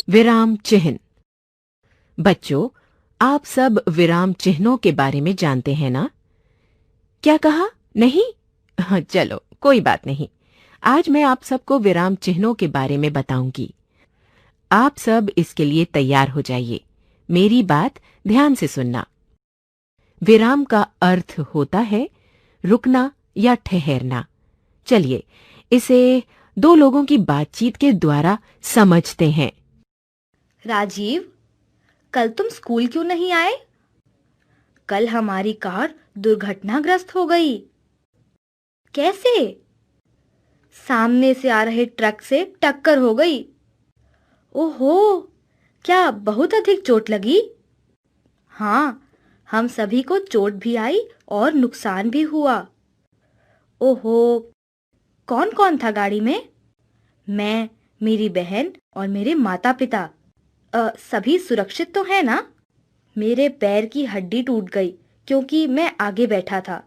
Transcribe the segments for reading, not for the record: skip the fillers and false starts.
विराम चिन्ह। बच्चों, आप सब विराम चिन्हों के बारे में जानते हैं ना? क्या कहा? नहीं? हाँ, चलो कोई बात नहीं। आज मैं आप सबको विराम चिन्हों के बारे में बताऊंगी। आप सब इसके लिए तैयार हो जाइए। मेरी बात ध्यान से सुनना। विराम का अर्थ होता है रुकना या ठहरना। चलिए इसे दो लोगों की बातचीत के द्वारा समझते हैं। राजीव, कल तुम स्कूल क्यों नहीं आए? कल हमारी कार दुर्घटनाग्रस्त हो गई। कैसे? सामने से आ रहे ट्रक से टक्कर हो गई। ओहो, क्या बहुत अधिक चोट लगी? हाँ, हम सभी को चोट भी आई और नुकसान भी हुआ। ओहो, कौन कौन था गाड़ी में? मैं, मेरी बहन और मेरे माता पिता। सभी सुरक्षित तो है ना? मेरे पैर की हड्डी टूट गई क्योंकि मैं आगे बैठा था।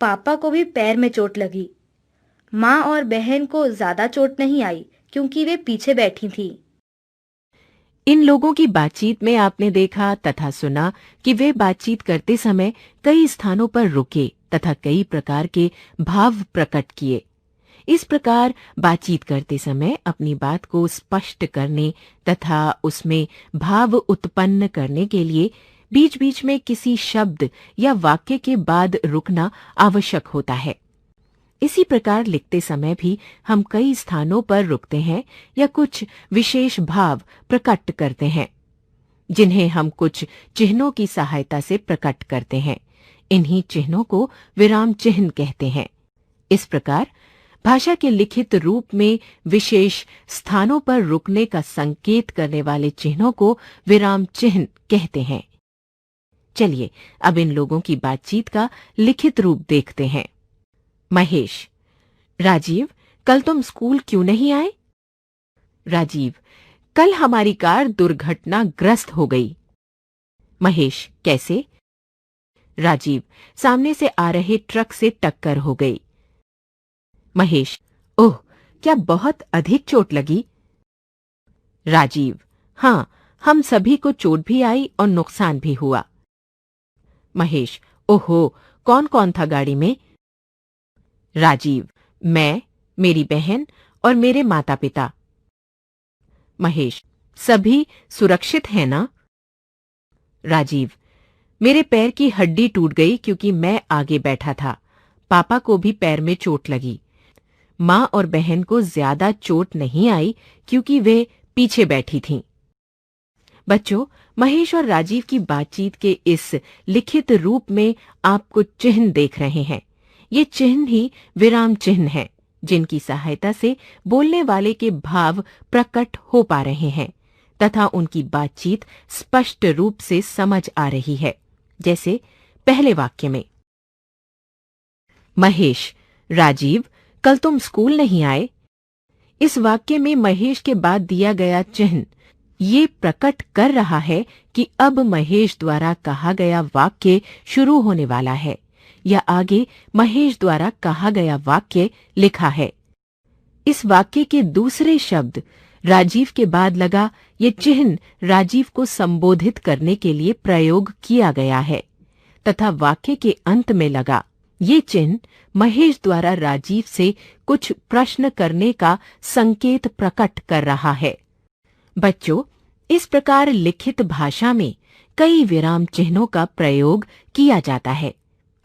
पापा को भी पैर में चोट लगी। माँ और बहन को ज्यादा चोट नहीं आई क्योंकि वे पीछे बैठी थीं। इन लोगों की बातचीत में आपने देखा तथा सुना कि वे बातचीत करते समय कई स्थानों पर रुके तथा कई प्रकार के भाव प्रकट किए। इस प्रकार बातचीत करते समय अपनी बात को स्पष्ट करने तथा उसमें भाव उत्पन्न करने के लिए बीच-बीच में किसी शब्द या वाक्य के बाद रुकना आवश्यक होता है। इसी प्रकार लिखते समय भी हम कई स्थानों पर रुकते हैं या कुछ विशेष भाव प्रकट करते हैं, जिन्हें हम कुछ चिन्हों की सहायता से प्रकट करते हैं। इन्हीं चिन्हों को विराम चिन्ह कहते हैं। इस प्रकार भाषा के लिखित रूप में विशेष स्थानों पर रुकने का संकेत करने वाले चिन्हों को विराम चिन्ह कहते हैं। चलिए अब इन लोगों की बातचीत का लिखित रूप देखते हैं। महेश: राजीव, कल तुम स्कूल क्यों नहीं आए? राजीव: कल हमारी कार दुर्घटनाग्रस्त हो गई। महेश: कैसे? राजीव: सामने से आ रहे ट्रक से टक्कर हो गई। महेश: ओह, क्या बहुत अधिक चोट लगी? राजीव: हाँ, हम सभी को चोट भी आई और नुकसान भी हुआ। महेश: ओहो, कौन कौन था गाड़ी में? राजीव: मैं, मेरी बहन और मेरे माता पिता। महेश: सभी सुरक्षित हैं ना? राजीव: मेरे पैर की हड्डी टूट गई क्योंकि मैं आगे बैठा था। पापा को भी पैर में चोट लगी। माँ और बहन को ज्यादा चोट नहीं आई क्योंकि वे पीछे बैठी थीं। बच्चों, महेश और राजीव की बातचीत के इस लिखित रूप में आप कुछ चिन्ह देख रहे हैं। ये चिन्ह ही विराम चिन्ह हैं, जिनकी सहायता से बोलने वाले के भाव प्रकट हो पा रहे हैं तथा उनकी बातचीत स्पष्ट रूप से समझ आ रही है। जैसे पहले वाक्य में, महेश: राजीव, कल तुम स्कूल नहीं आए। इस वाक्य में महेश के बाद दिया गया चिन्ह ये प्रकट कर रहा है कि अब महेश द्वारा कहा गया वाक्य शुरू होने वाला है या आगे महेश द्वारा कहा गया वाक्य लिखा है। इस वाक्य के दूसरे शब्द राजीव के बाद लगा ये चिन्ह राजीव को संबोधित करने के लिए प्रयोग किया गया है तथा वाक्य के अंत में लगा ये चिन्ह महेश द्वारा राजीव से कुछ प्रश्न करने का संकेत प्रकट कर रहा है। बच्चों, इस प्रकार लिखित भाषा में कई विराम चिन्हों का प्रयोग किया जाता है।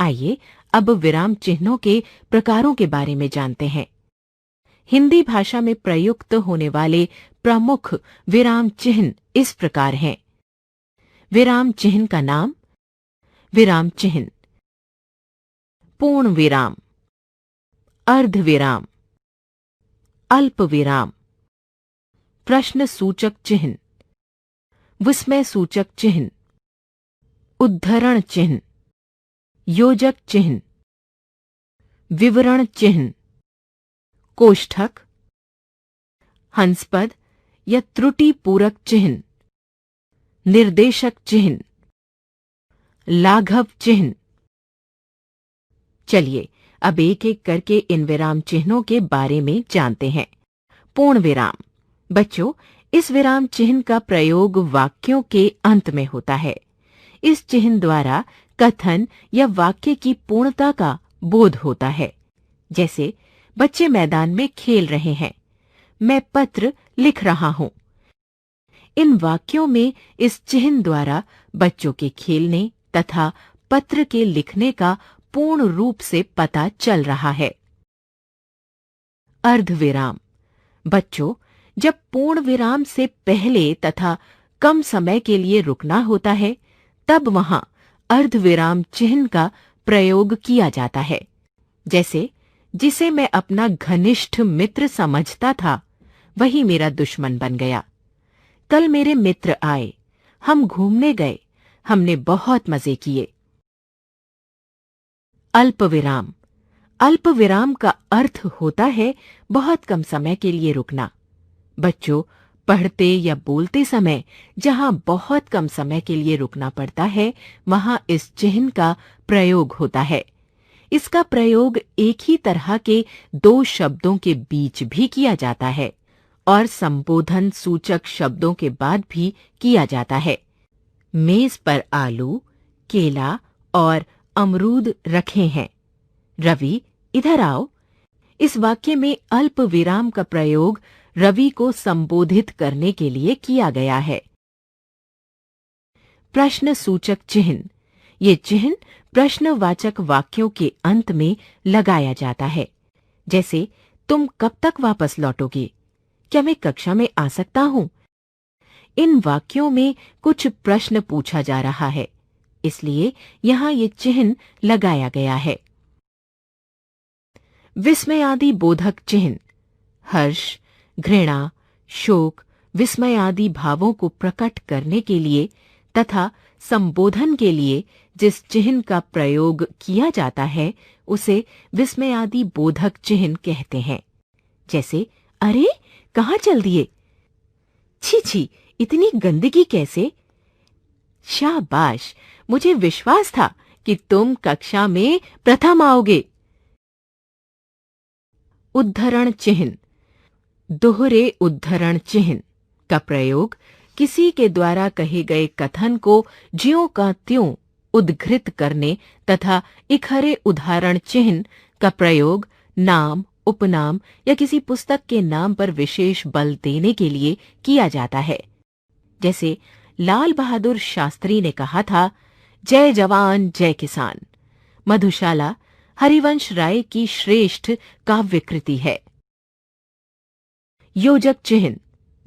आइए अब विराम चिन्हों के प्रकारों के बारे में जानते हैं। हिंदी भाषा में प्रयुक्त होने वाले प्रमुख विराम चिन्ह इस प्रकार हैं। विराम चिन्ह का नाम: विराम चिन्ह, पूर्ण विराम, अर्ध विराम, अल्प विराम, प्रश्न सूचक चिन्ह, विस्मय सूचक चिन्ह, उद्धरण चिन्ह, योजक चिन्ह, विवरण चिन्ह, कोष्ठक, हंसपद या त्रुटि पूरक चिन्ह, निर्देशक चिन्ह, लाघव चिन्ह। चलिए अब एक एक करके इन विराम चिन्हों के बारे में जानते हैं। पूर्ण विराम। बच्चों, इस विराम चिन्ह का प्रयोग वाक्यों के अंत में होता है। इस चिन्ह द्वारा कथन या वाक्य की पूर्णता का बोध होता है। जैसे बच्चे मैदान में खेल रहे हैं, मैं पत्र लिख रहा हूं। इन वाक्यों में इस चिन्ह द्वारा बच्चों के खेलने तथा पत्र के लिखने का पूर्ण रूप से पता चल रहा है। अर्धविराम। बच्चों, जब पूर्ण विराम से पहले तथा कम समय के लिए रुकना होता है, तब वहां अर्धविराम चिन्ह का प्रयोग किया जाता है। जैसे जिसे मैं अपना घनिष्ठ मित्र समझता था, वही मेरा दुश्मन बन गया। कल मेरे मित्र आए, हम घूमने गए, हमने बहुत मजे किए। अल्पविराम। अल्पविराम का अर्थ होता है बहुत कम समय के लिए रुकना। बच्चों, पढ़ते या बोलते समय जहां बहुत कम समय के लिए रुकना पड़ता है, वहां इस चिन्ह का प्रयोग होता है। इसका प्रयोग एक ही तरह के दो शब्दों के बीच भी किया जाता है और संबोधन सूचक शब्दों के बाद भी किया जाता है। मेज पर आलू, केला और अमरूद रखे हैं। रवि, इधर आओ। इस वाक्य में अल्प विराम का प्रयोग रवि को संबोधित करने के लिए किया गया है। प्रश्न सूचक चिन्ह। ये चिन्ह प्रश्नवाचक वाक्यों के अंत में लगाया जाता है। जैसे तुम कब तक वापस लौटोगे? क्या मैं कक्षा में आ सकता हूं? इन वाक्यों में कुछ प्रश्न पूछा जा रहा है, इसलिए यहां ये चिन्ह लगाया गया है। विस्मयादि बोधक चिन्ह। हर्ष, घृणा, शोक, विस्मय आदि भावों को प्रकट करने के लिए तथा संबोधन के लिए जिस चिन्ह का प्रयोग किया जाता है, उसे विस्मयादि बोधक चिन्ह कहते हैं। जैसे अरे, कहाँ चल दिए? छी छी, इतनी गंदगी कैसे? शाबाश, मुझे विश्वास था कि तुम कक्षा में प्रथम आओगे। उद्धरण चिन्ह। दोहरे उद्धरण चिन्ह का प्रयोग किसी के द्वारा कहे गए कथन को ज्यों का त्यों उद्धृत करने तथा इखरे उदाहरण चिन्ह का प्रयोग नाम, उपनाम या किसी पुस्तक के नाम पर विशेष बल देने के लिए किया जाता है। जैसे लाल बहादुर शास्त्री ने कहा था, जय जवान जय किसान। मधुशाला हरिवंश राय की श्रेष्ठ काव्यकृति है। योजक चिन्ह।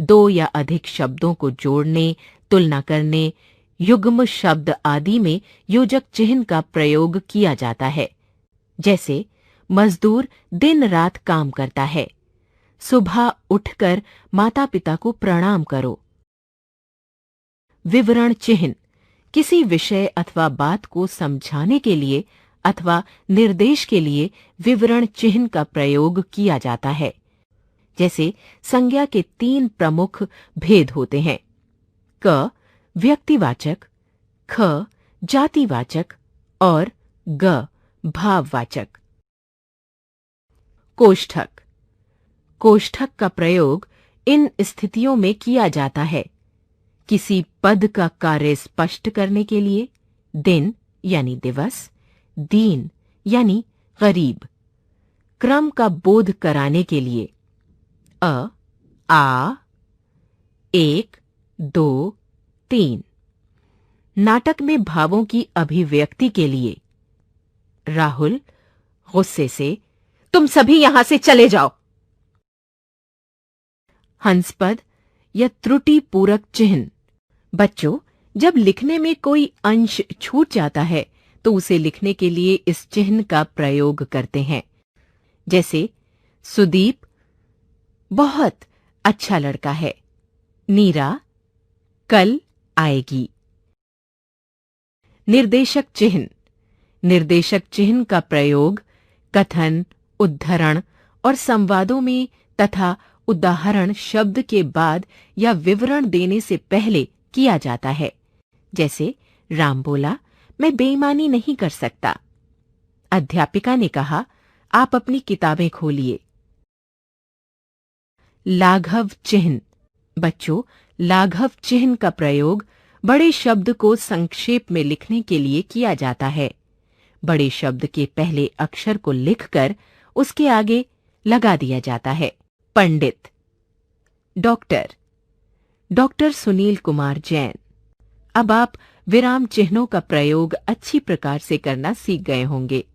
दो या अधिक शब्दों को जोड़ने, तुलना करने, युग्म शब्द आदि में योजक चिन्ह का प्रयोग किया जाता है। जैसे मजदूर दिन रात काम करता है, सुबह उठकर माता पिता को प्रणाम करो। विवरण चिन्ह। किसी विषय अथवा बात को समझाने के लिए अथवा निर्देश के लिए विवरण चिन्ह का प्रयोग किया जाता है। जैसे संज्ञा के 3 प्रमुख भेद होते हैं। क व्यक्तिवाचक, ख जातिवाचक और ग भाववाचक। कोष्ठक। कोष्ठक का प्रयोग इन स्थितियों में किया जाता है। किसी पद का कार्य स्पष्ट करने के लिए, दिन यानी दिवस, दीन यानी गरीब। क्रम का बोध कराने के लिए, अ, आ, 1, 2, 3। नाटक में भावों की अभिव्यक्ति के लिए, राहुल गुस्से से, तुम सभी यहां से चले जाओ। हंसपद या त्रुटि पूरक चिन्ह। बच्चों, जब लिखने में कोई अंश छूट जाता है तो उसे लिखने के लिए इस चिन्ह का प्रयोग करते हैं। जैसे सुदीप बहुत अच्छा लड़का है, नीरा कल आएगी। निर्देशक चिन्ह। निर्देशक चिन्ह का प्रयोग कथन, उद्धरण और संवादों में तथा उदाहरण शब्द के बाद या विवरण देने से पहले किया जाता है। जैसे राम बोला, मैं बेईमानी नहीं कर सकता। अध्यापिका ने कहा, आप अपनी किताबें खोलिए। लाघव चिन्ह। बच्चों, लाघव चिन्ह का प्रयोग बड़े शब्द को संक्षेप में लिखने के लिए किया जाता है। बड़े शब्द के पहले अक्षर को लिखकर उसके आगे लगा दिया जाता है। पंडित, डॉक्टर, डॉक्टर सुनील कुमार जैन। अब आप विराम चिन्हों का प्रयोग अच्छी प्रकार से करना सीख गए होंगे।